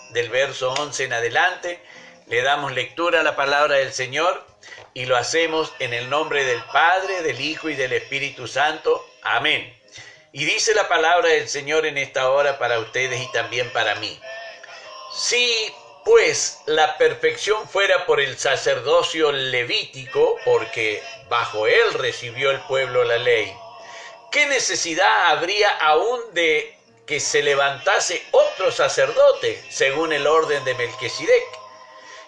del verso 11 en adelante, le damos lectura a la palabra del Señor y lo hacemos en el nombre del Padre, del Hijo y del Espíritu Santo. Amén. Y dice la palabra del Señor en esta hora para ustedes y también para mí. Si pues la perfección fuera por el sacerdocio levítico, porque bajo él recibió el pueblo la ley, ¿qué necesidad habría aún de que se levantase otro sacerdote según el orden de Melquisedec,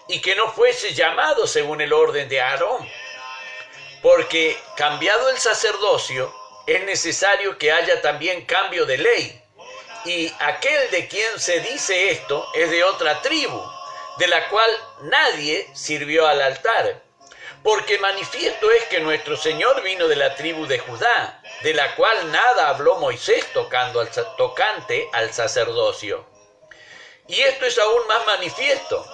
y que no fuese llamado según el orden de Aarón? Porque cambiado el sacerdocio, es necesario que haya también cambio de ley. Y aquel de quien se dice esto es de otra tribu, de la cual nadie sirvió al altar. Porque manifiesto es que nuestro Señor vino de la tribu de Judá, de la cual nada habló Moisés tocante al sacerdocio. Y esto es aún más manifiesto.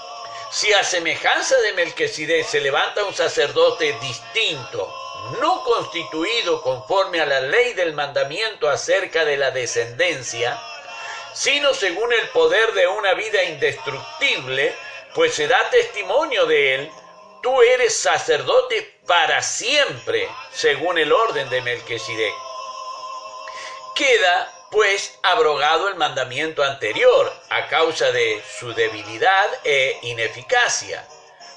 Si a semejanza de Melquisedec se levanta un sacerdote distinto, no constituido conforme a la ley del mandamiento acerca de la descendencia, sino según el poder de una vida indestructible, pues se da testimonio de él, tú eres sacerdote para siempre, según el orden de Melquisedec. Queda, pues, abrogado el mandamiento anterior a causa de su debilidad e ineficacia,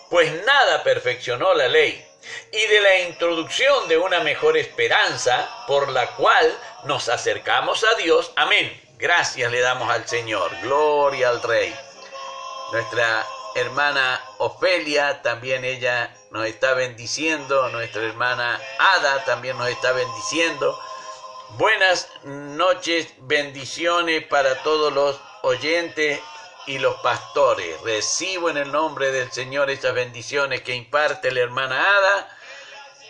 pues nada perfeccionó la ley, y de la introducción de una mejor esperanza, por la cual nos acercamos a Dios. Amén. Gracias le damos al Señor. Gloria al Rey. Nuestra hermana Ofelia, también ella nos está bendiciendo. Nuestra hermana Ada también nos está bendiciendo. Buenas noches, bendiciones para todos los oyentes y los pastores. Recibo en el nombre del Señor esas bendiciones que imparte la hermana Ada,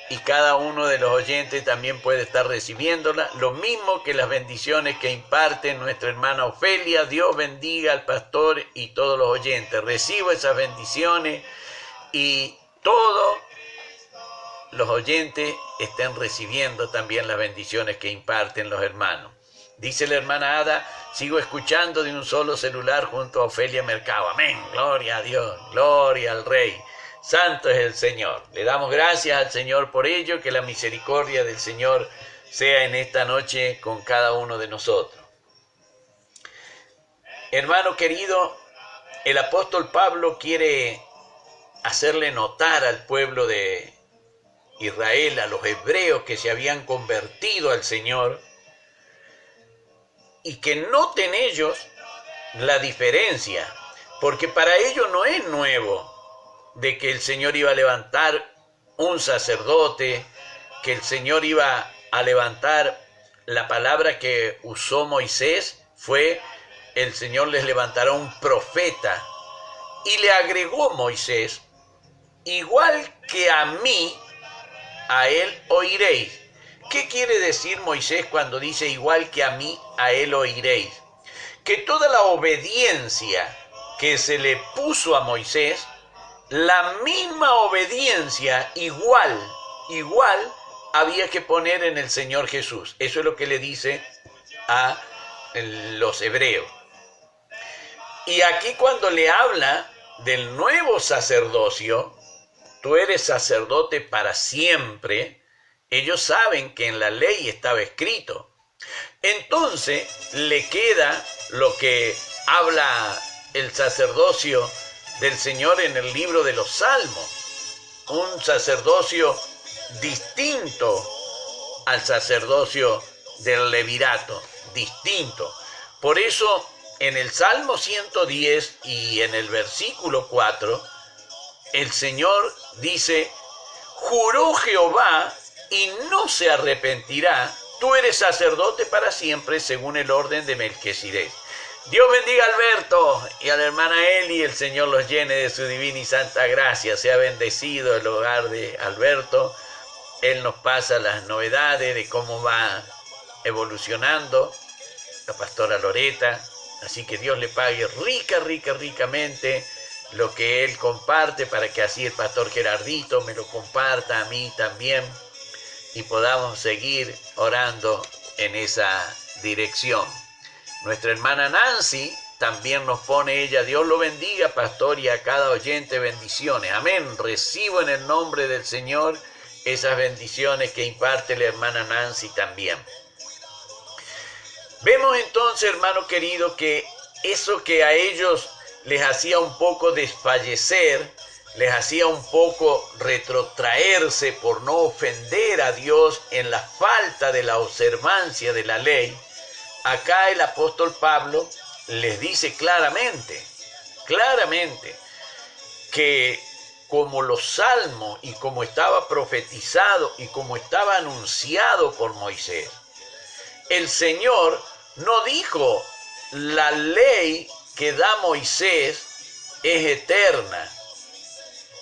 y cada uno de los oyentes también puede estar recibiéndolas, lo mismo que las bendiciones que imparte nuestra hermana Ofelia. Dios bendiga al pastor y todos los oyentes. Recibo esas bendiciones y todos los oyentes estén recibiendo también las bendiciones que imparten los hermanos. Dice la hermana Ada, sigo escuchando de un solo celular junto a Ofelia Mercado. Amén, gloria a Dios, gloria al Rey. Santo es el Señor. Le damos gracias al Señor por ello, que la misericordia del Señor sea en esta noche con cada uno de nosotros. Hermano querido, el apóstol Pablo quiere hacerle notar al pueblo de Israel, a los hebreos que se habían convertido al Señor, y que noten ellos la diferencia, porque para ellos no es nuevo de que el Señor iba a levantar un sacerdote, que el Señor iba a levantar. La palabra que usó Moisés fue: el Señor les levantará un profeta, y le agregó Moisés: igual que a mí, a él oiréis. ¿Qué quiere decir Moisés cuando dice igual que a mí, a él oiréis? Que toda la obediencia que se le puso a Moisés, la misma obediencia igual había que poner en el Señor Jesús. Eso es lo que le dice a los hebreos. Y aquí cuando le habla del nuevo sacerdocio, tú eres sacerdote para siempre, ellos saben que en la ley estaba escrito. Entonces le queda lo que habla el sacerdocio del Señor en el libro de los Salmos, un sacerdocio distinto al sacerdocio del levirato, distinto. Por eso en el Salmo 110 y en el versículo 4, el Señor dice: juró Jehová y no se arrepentirá, tú eres sacerdote para siempre según el orden de Melquisedec. Dios bendiga a Alberto y a la hermana Eli, el Señor los llene de su divina y santa gracia. Sea bendecido el hogar de Alberto. Él nos pasa las novedades de cómo va evolucionando la pastora Loreta. Así que Dios le pague ricamente lo que él comparte, para que así el pastor Gerardito me lo comparta a mí también y podamos seguir orando en esa dirección. Nuestra hermana Nancy también nos pone ella. Dios lo bendiga, pastor, y a cada oyente bendiciones. Amén. Recibo en el nombre del Señor esas bendiciones que imparte la hermana Nancy también. Vemos entonces, hermano querido, que eso que a ellos les hacía un poco desfallecer, les hacía un poco retrotraerse por no ofender a Dios en la falta de la observancia de la ley, acá el apóstol Pablo les dice claramente, que como los salmos y como estaba profetizado y como estaba anunciado por Moisés, el Señor no dijo la ley que da Moisés es eterna.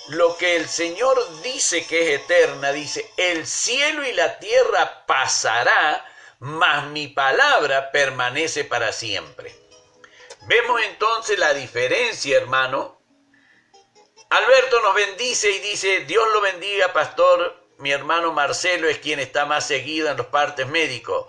Lo que el Señor dice que es eterna, dice, el cielo y la tierra pasará, mas mi palabra permanece para siempre. Vemos entonces la diferencia, hermano. Alberto nos bendice y dice, Dios lo bendiga, pastor. Mi hermano Marcelo es quien está más seguido en los partes médicos.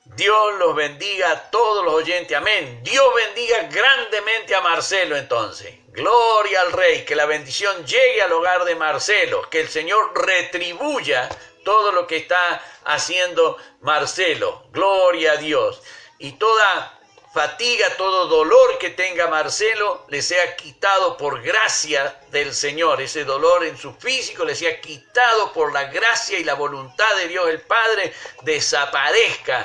Dios los bendiga a todos los oyentes. Amén. Dios bendiga grandemente a Marcelo entonces. Gloria al Rey. Que la bendición llegue al hogar de Marcelo. Que el Señor retribuya todo lo que está haciendo Marcelo. Gloria a Dios. Y toda fatiga, todo dolor que tenga Marcelo le sea quitado por gracia del Señor. Ese dolor en su físico le sea quitado por la gracia y la voluntad de Dios el Padre. Desaparezca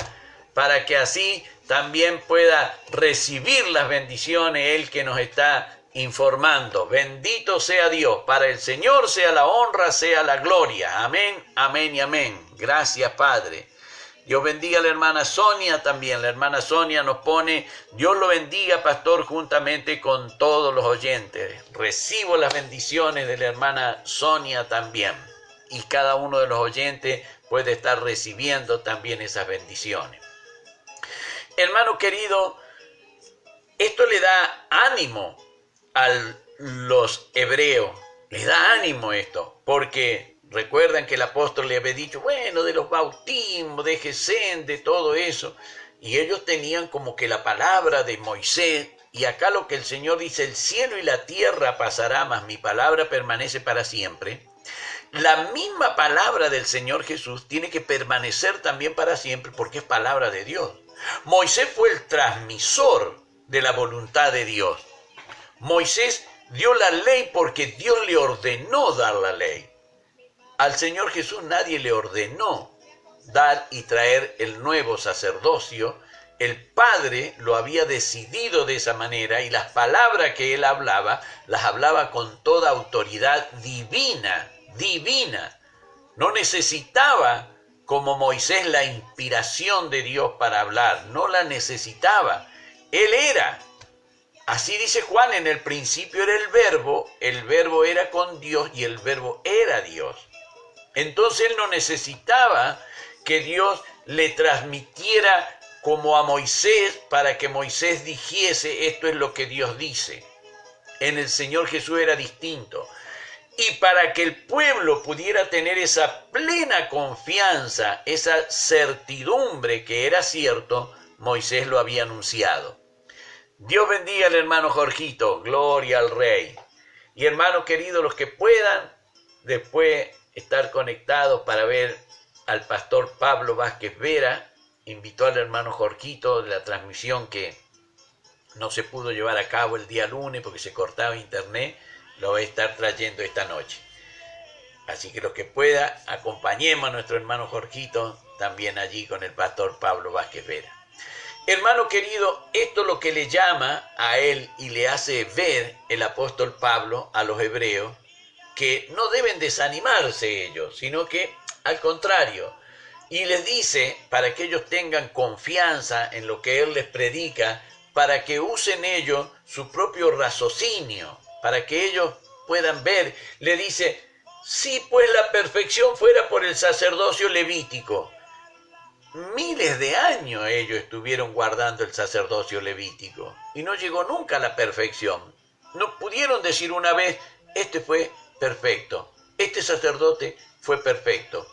para que así también pueda recibir las bendiciones Él que nos está informando. Bendito sea Dios. Para el Señor sea la honra, sea la gloria. Amén, amén y amén. Gracias, Padre. Dios bendiga a la hermana Sonia también. La hermana Sonia nos pone, Dios lo bendiga, pastor, juntamente con todos los oyentes. Recibo las bendiciones de la hermana Sonia también. Y cada uno de los oyentes puede estar recibiendo también esas bendiciones. Hermano querido, esto le da ánimo a los hebreos. Les da ánimo esto, porque recuerdan que el apóstol le había dicho, bueno, de los bautismos, de Gesén, de todo eso. Y ellos tenían como que la palabra de Moisés. Y acá lo que el Señor dice, el cielo y la tierra pasará, mas mi palabra permanece para siempre. La misma palabra del Señor Jesús tiene que permanecer también para siempre porque es palabra de Dios. Moisés fue el transmisor de la voluntad de Dios. Moisés dio la ley porque Dios le ordenó dar la ley. Al Señor Jesús nadie le ordenó dar y traer el nuevo sacerdocio. El Padre lo había decidido de esa manera y las palabras que él hablaba, las hablaba con toda autoridad divina. No necesitaba, como Moisés, la inspiración de Dios para hablar. No la necesitaba. Él era. Así dice Juan, en el principio era el verbo era con Dios y el verbo era Dios. Entonces él no necesitaba que Dios le transmitiera como a Moisés para que Moisés dijese esto es lo que Dios dice. En el Señor Jesús era distinto. Y para que el pueblo pudiera tener esa plena confianza, esa certidumbre que era cierto, Moisés lo había anunciado. Dios bendiga al hermano Jorgito, gloria al Rey. Y hermano querido, los que puedan después estar conectados para ver al pastor Pablo Vázquez Vera, invitó al hermano Jorgito de la transmisión que no se pudo llevar a cabo el día lunes porque se cortaba internet, lo va a estar trayendo esta noche. Así que los que puedan, acompañemos a nuestro hermano Jorgito también allí con el pastor Pablo Vázquez Vera. Hermano querido, esto es lo que le llama a él y le hace ver el apóstol Pablo a los hebreos, que no deben desanimarse ellos, sino que al contrario, y les dice para que ellos tengan confianza en lo que él les predica, para que usen ellos su propio raciocinio, para que ellos puedan ver. Le dice, si pues la perfección fuera por el sacerdocio levítico, miles de años ellos estuvieron guardando el sacerdocio levítico y no llegó nunca a la perfección. No pudieron decir una vez, este fue perfecto, este sacerdote fue perfecto,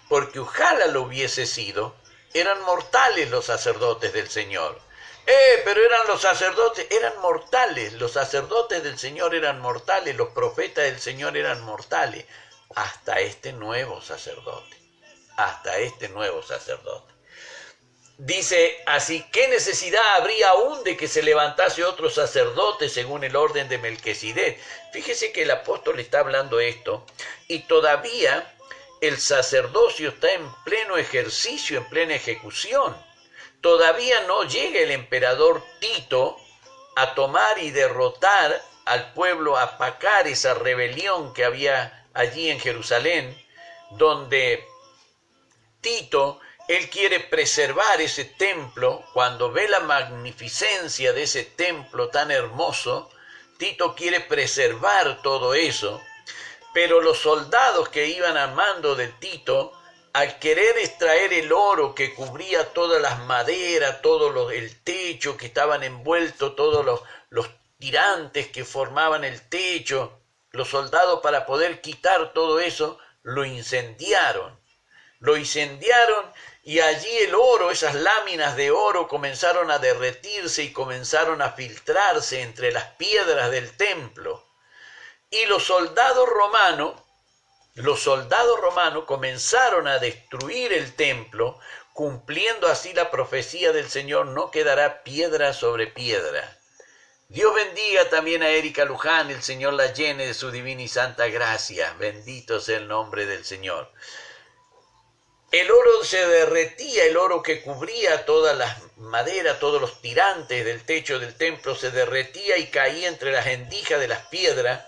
porque ojalá lo hubiese sido. Eran mortales los sacerdotes del Señor. Pero eran los sacerdotes, eran mortales, los sacerdotes del Señor eran mortales, los profetas del Señor eran mortales, hasta este nuevo sacerdote, hasta este nuevo sacerdote. Dice, así, ¿qué necesidad habría aún de que se levantase otro sacerdote según el orden de Melquisedec? Fíjese que el apóstol está hablando esto y todavía el sacerdocio está en pleno ejercicio, en plena ejecución. Todavía no llega el emperador Tito a tomar y derrotar al pueblo, a apacar esa rebelión que había allí en Jerusalén, donde Tito, él quiere preservar ese templo. Cuando ve la magnificencia de ese templo tan hermoso, Tito quiere preservar todo eso, pero los soldados que iban al mando de Tito, al querer extraer el oro que cubría todas las maderas, el techo que estaban envueltos, todos los tirantes que formaban el techo, los soldados, para poder quitar todo eso, lo incendiaron y allí el oro, esas láminas de oro comenzaron a derretirse y comenzaron a filtrarse entre las piedras del templo. Y los soldados romanos comenzaron a destruir el templo, cumpliendo así la profecía del Señor: no quedará piedra sobre piedra. Dios bendiga también a Erika Luján, el Señor la llene de su divina y santa gracia. Bendito sea el nombre del Señor. El oro se derretía, el oro que cubría todas las maderas, todos los tirantes del techo del templo, se derretía y caía entre las rendijas de las piedras,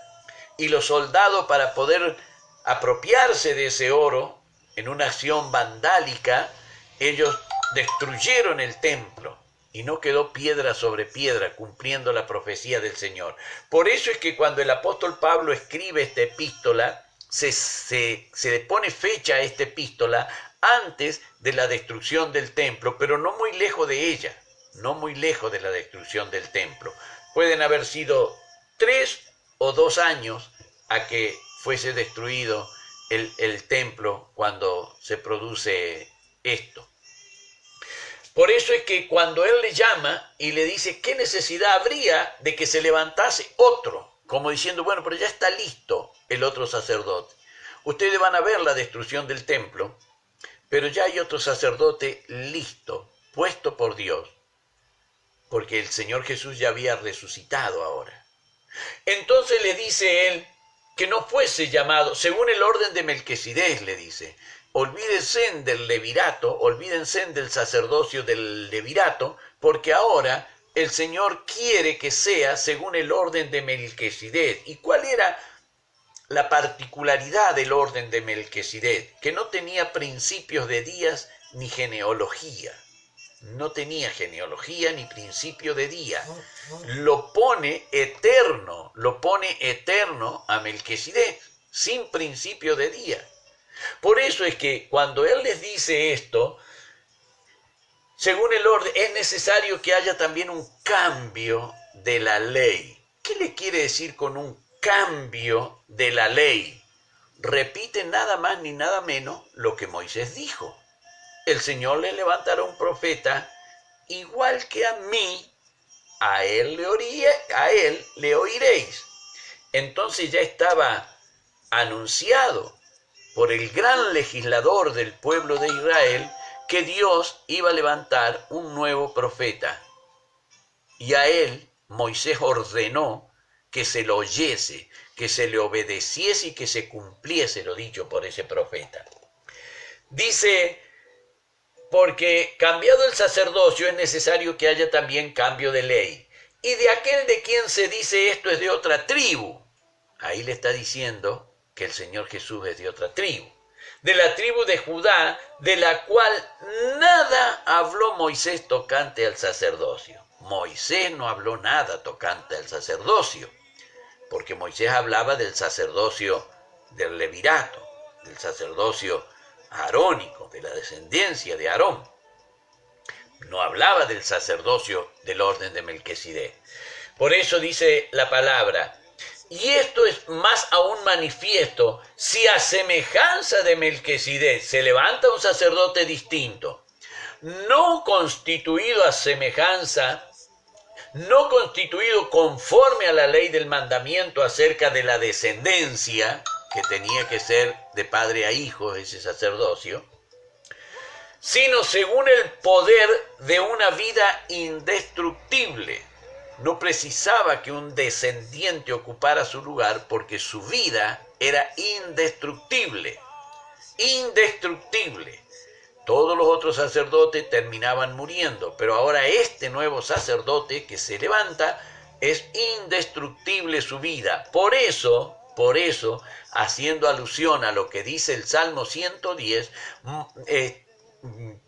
y los soldados, para poder apropiarse de ese oro en una acción vandálica, ellos destruyeron el templo y no quedó piedra sobre piedra, cumpliendo la profecía del Señor. Por eso es que cuando el apóstol Pablo escribe esta epístola, se le pone fecha a esta epístola antes de la destrucción del templo, pero no muy lejos de ella, no muy lejos de la destrucción del templo. Pueden haber sido 3 o 2 años a que fuese destruido el templo cuando se produce esto. Por eso es que cuando él le llama y le dice, ¿qué necesidad habría de que se levantase otro? Como diciendo, bueno, pero ya está listo el otro sacerdote. Ustedes van a ver la destrucción del templo, pero ya hay otro sacerdote listo, puesto por Dios, porque el Señor Jesús ya había resucitado ahora. Entonces le dice él que no fuese llamado, según el orden de Melquisedec, le dice, olvídense del levirato, olvídense del sacerdocio del levirato, porque ahora el Señor quiere que sea según el orden de Melquisedec. ¿Y cuál era la particularidad del orden de Melquisedec? Que no tenía principios de días ni genealogía. No tenía genealogía ni principio de día. Lo pone eterno a Melquisedec, sin principio de día. Por eso es que cuando él les dice esto, según el orden, es necesario que haya también un cambio de la ley. ¿Qué le quiere decir con un cambio de la ley? Repite nada más ni nada menos lo que Moisés dijo. El Señor le levantará un profeta igual que a mí, a él le oiréis. Entonces ya estaba anunciado por el gran legislador del pueblo de Israel que Dios iba a levantar un nuevo profeta. Y a él Moisés ordenó que se lo oyese, que se le obedeciese y que se cumpliese lo dicho por ese profeta. Dice, porque cambiado el sacerdocio es necesario que haya también cambio de ley. Y de aquel de quien se dice esto es de otra tribu. Ahí le está diciendo que el Señor Jesús es de otra tribu. De la tribu de Judá, de la cual nada habló Moisés tocante al sacerdocio. Moisés no habló nada tocante al sacerdocio, porque Moisés hablaba del sacerdocio del levirato, del sacerdocio arónico, de la descendencia de Aarón. No hablaba del sacerdocio del orden de Melquisedec. Por eso dice la palabra, y esto es más aún manifiesto, si a semejanza de Melquisedec se levanta un sacerdote distinto, no constituido a semejanza, no constituido conforme a la ley del mandamiento acerca de la descendencia, que tenía que ser de padre a hijo ese sacerdocio, sino según el poder de una vida indestructible. No precisaba que un descendiente ocupara su lugar porque su vida era indestructible. Indestructible. Todos los otros sacerdotes terminaban muriendo, pero ahora este nuevo sacerdote que se levanta es indestructible su vida. Por eso, haciendo alusión a lo que dice el Salmo 110,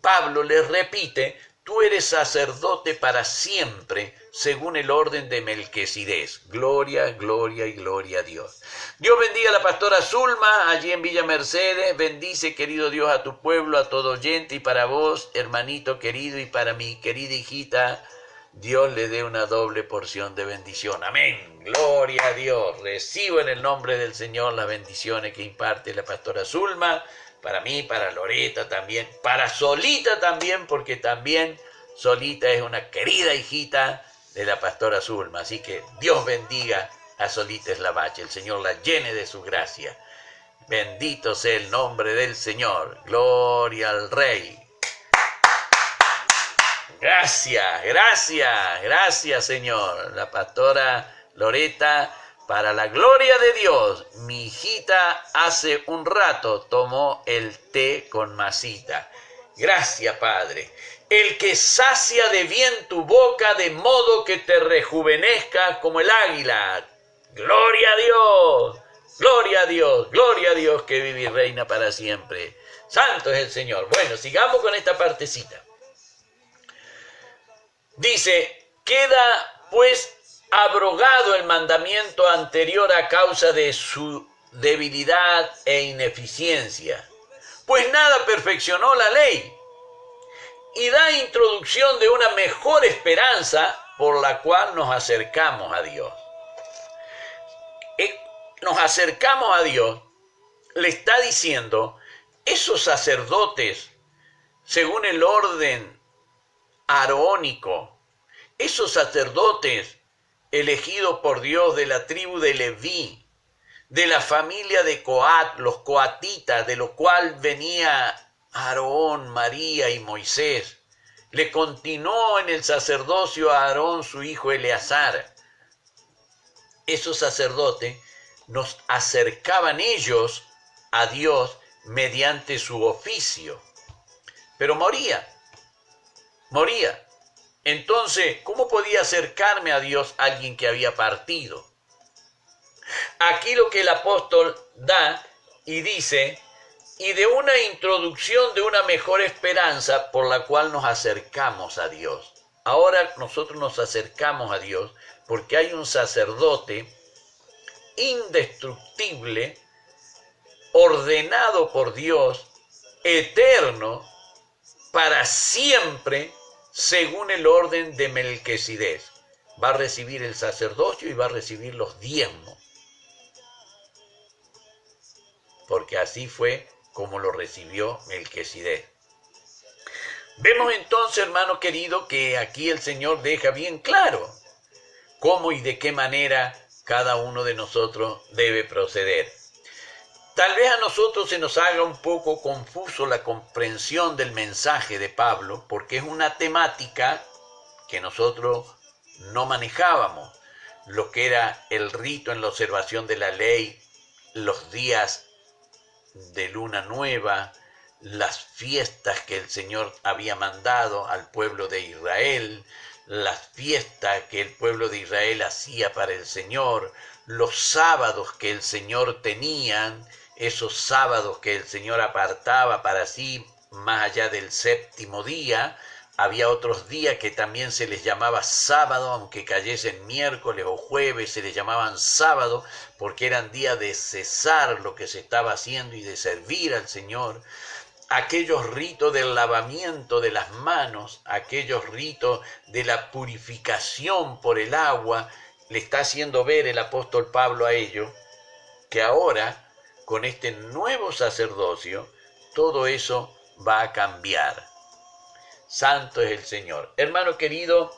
Pablo les repite: tú eres sacerdote para siempre, según el orden de Melquisedec. Gloria, gloria y gloria a Dios. Dios bendiga a la pastora Zulma, allí en Villa Mercedes. Bendice, querido Dios, a tu pueblo, a todo oyente, y para vos, hermanito querido, y para mi querida hijita, Dios le dé una doble porción de bendición. Amén. Gloria a Dios. Recibo en el nombre del Señor las bendiciones que imparte la pastora Zulma, para mí, para Loreta también, para Solita también, porque también Solita es una querida hijita de la pastora Zulma. Así que Dios bendiga a Solita Eslavache, el Señor la llene de su gracia. Bendito sea el nombre del Señor. Gloria al Rey. Gracias, gracias, gracias, Señor. La pastora Loreta, para la gloria de Dios, mi hijita hace un rato tomó el té con masita. Gracias, Padre. El que sacia de bien tu boca, de modo que te rejuvenezca como el águila. Gloria a Dios, gloria a Dios, gloria a Dios, que vive y reina para siempre. Santo es el Señor. Bueno, sigamos con esta partecita. Dice: queda pues abrogado el mandamiento anterior a causa de su debilidad e ineficiencia, pues nada perfeccionó la ley, y da introducción de una mejor esperanza por la cual nos acercamos a Dios. Nos acercamos a Dios, le está diciendo, esos sacerdotes, según el orden arónico, esos sacerdotes elegidos por Dios de la tribu de Leví, de la familia de Coat, los coatitas, de lo cual venía Aarón, María y Moisés, le continuó en el sacerdocio a Aarón su hijo Eleazar. Esos sacerdotes nos acercaban ellos a Dios mediante su oficio, pero moría. Entonces, ¿cómo podía acercarme a Dios alguien que había partido? Aquí lo que el apóstol da y dice, y de una introducción de una mejor esperanza por la cual nos acercamos a Dios. Ahora nosotros nos acercamos a Dios porque hay un sacerdote indestructible, ordenado por Dios, eterno, para siempre, según el orden de Melquisedec. Va a recibir el sacerdocio y va a recibir los diezmos, porque así fue como lo recibió Melquisedec. Vemos entonces, hermano querido, que aquí el Señor deja bien claro cómo y de qué manera cada uno de nosotros debe proceder. Tal vez a nosotros se nos haga un poco confuso la comprensión del mensaje de Pablo, porque es una temática que nosotros no manejábamos, lo que era el rito en la observación de la ley, los días de luna nueva, las fiestas que el Señor había mandado al pueblo de Israel, las fiestas que el pueblo de Israel hacía para el Señor, los sábados que el Señor tenía, esos sábados que el Señor apartaba para sí más allá del séptimo día. Había otros días que también se les llamaba sábado, aunque cayesen miércoles o jueves, se les llamaban sábado, porque eran días de cesar lo que se estaba haciendo y de servir al Señor. Aquellos ritos del lavamiento de las manos, aquellos ritos de la purificación por el agua, le está haciendo ver el apóstol Pablo a ellos, que ahora, con este nuevo sacerdocio, todo eso va a cambiar. santo es el Señor. Hermano querido,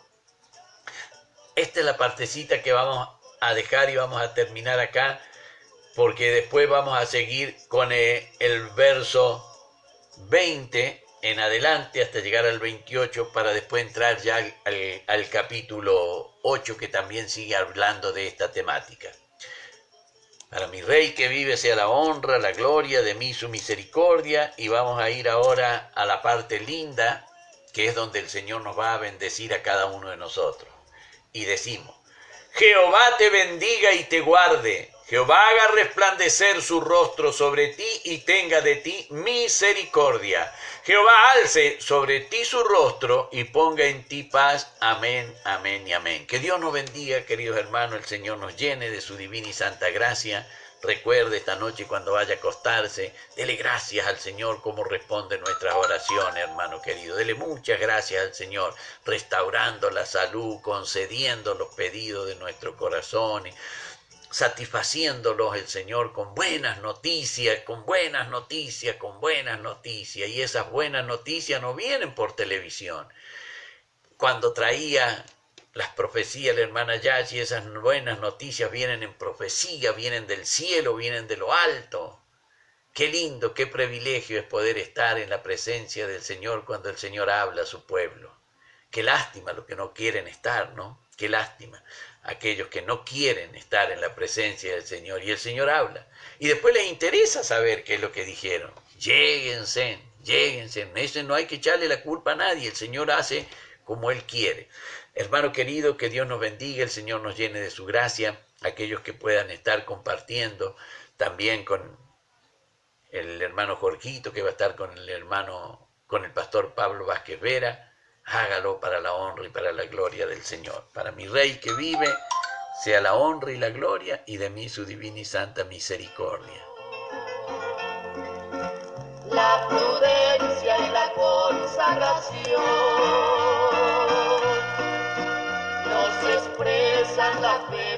esta es la partecita que vamos a dejar y vamos a terminar acá, porque después vamos a seguir con el verso 20 en adelante hasta llegar al 28 para después entrar ya al capítulo 8 que también sigue hablando de esta temática. Para mi Rey que vive sea la honra, la gloria, de mí su misericordia. Y vamos a ir ahora a la parte linda, que es donde el Señor nos va a bendecir a cada uno de nosotros. Y decimos: Jehová te bendiga y te guarde. Jehová haga resplandecer su rostro sobre ti y tenga de ti misericordia. Jehová alce sobre ti su rostro y ponga en ti paz. Amén, amén y amén. Que Dios nos bendiga, queridos hermanos. El Señor nos llene de su divina y santa gracia. Recuerde esta noche cuando vaya a acostarse, dele gracias al Señor como responde nuestras oraciones, hermano querido. Dele muchas gracias al Señor, restaurando la salud, concediendo los pedidos de nuestro corazón, satisfaciéndolos el Señor con buenas noticias, con buenas noticias, con buenas noticias. Y esas buenas noticias no vienen por televisión. Cuando traía las profecías la hermana Yachi, esas buenas noticias vienen en profecía, vienen del cielo, vienen de lo alto. Qué lindo, qué privilegio es poder estar en la presencia del Señor cuando el Señor habla a su pueblo. Qué lástima los que no quieren estar, ¿no? Qué lástima aquellos que no quieren estar en la presencia del Señor. Y el Señor habla. Y después les interesa saber qué es lo que dijeron. Lléguense. Eso no hay que echarle la culpa a nadie. El Señor hace como Él quiere. Hermano querido, que Dios nos bendiga, el Señor nos llene de su gracia. Aquellos que puedan estar compartiendo también con el hermano Jorgito, que va a estar con el pastor Pablo Vázquez Vera, hágalo para la honra y para la gloria del Señor. Para mi Rey que vive, sea la honra y la gloria, y de mí su divina y santa misericordia. La prudencia y la consagración nos expresan la fe